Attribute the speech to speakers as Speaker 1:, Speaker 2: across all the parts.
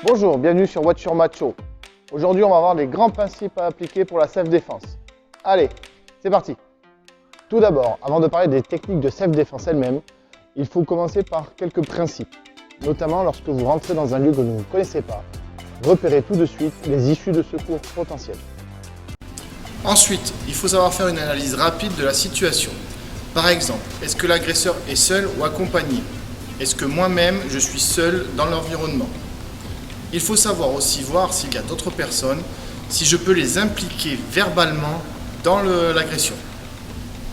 Speaker 1: Bonjour, bienvenue sur Watch Your Macho. Aujourd'hui, on va voir les grands principes à appliquer pour la self-défense. Allez, c'est parti. Tout d'abord, avant de parler des techniques de self-défense elles-mêmes, il faut commencer par quelques principes. Notamment lorsque vous rentrez dans un lieu que vous ne connaissez pas, repérez tout de suite les issues de secours potentielles.
Speaker 2: Ensuite, il faut savoir faire une analyse rapide de la situation. Par exemple, est-ce que l'agresseur est seul ou accompagné? Est-ce que moi-même, je suis seul dans l'environnement? Il faut savoir aussi voir s'il y a d'autres personnes, si je peux les impliquer verbalement dans l'agression.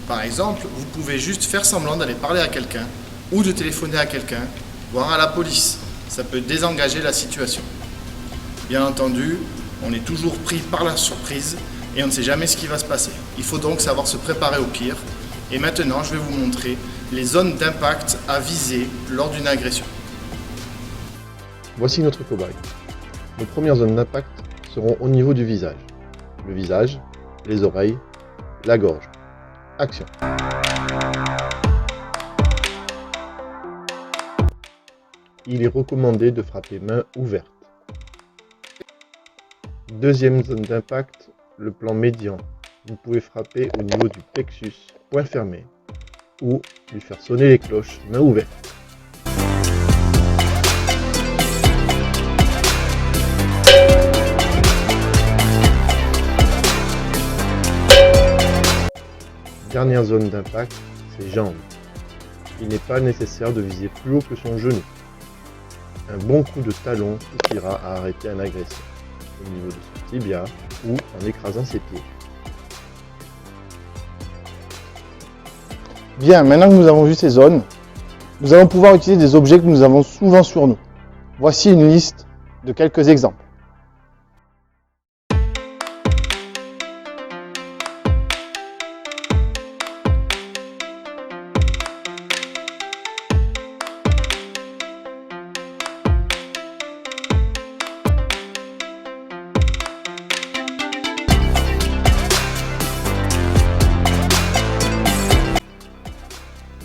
Speaker 2: Par exemple, vous pouvez juste faire semblant d'aller parler à quelqu'un ou de téléphoner à quelqu'un, voire à la police. Ça peut désengager la situation. Bien entendu, on est toujours pris par la surprise et on ne sait jamais ce qui va se passer. Il faut donc savoir se préparer au pire. Et maintenant, je vais vous montrer les zones d'impact à viser lors d'une agression.
Speaker 3: Voici notre cobaye. Nos premières zones d'impact seront au niveau du visage. Le visage, les oreilles, la gorge. Action. Il est recommandé de frapper main ouverte. Deuxième zone d'impact, le plan médian. Vous pouvez frapper au niveau du plexus, poing fermé, ou lui faire sonner les cloches, main ouverte. Dernière zone d'impact, ses jambes. Il n'est pas nécessaire de viser plus haut que son genou. Un bon coup de talon suffira à arrêter un agresseur, au niveau de son tibia ou en écrasant ses pieds.
Speaker 1: Bien, maintenant que nous avons vu ces zones, nous allons pouvoir utiliser des objets que nous avons souvent sur nous. Voici une liste de quelques exemples.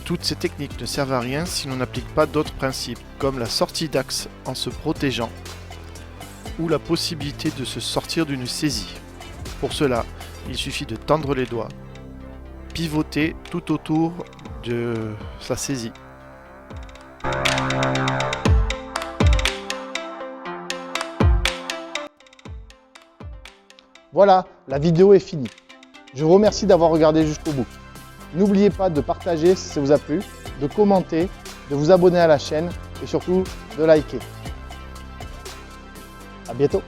Speaker 4: Toutes ces techniques ne servent à rien si l'on n'applique pas d'autres principes, comme la sortie d'axe en se protégeant, ou la possibilité de se sortir d'une saisie. Pour cela, il suffit de tendre les doigts, pivoter tout autour de sa saisie.
Speaker 1: Voilà, la vidéo est finie. Je vous remercie d'avoir regardé jusqu'au bout. N'oubliez pas de partager si ça vous a plu, de commenter, de vous abonner à la chaîne et surtout de liker. À bientôt.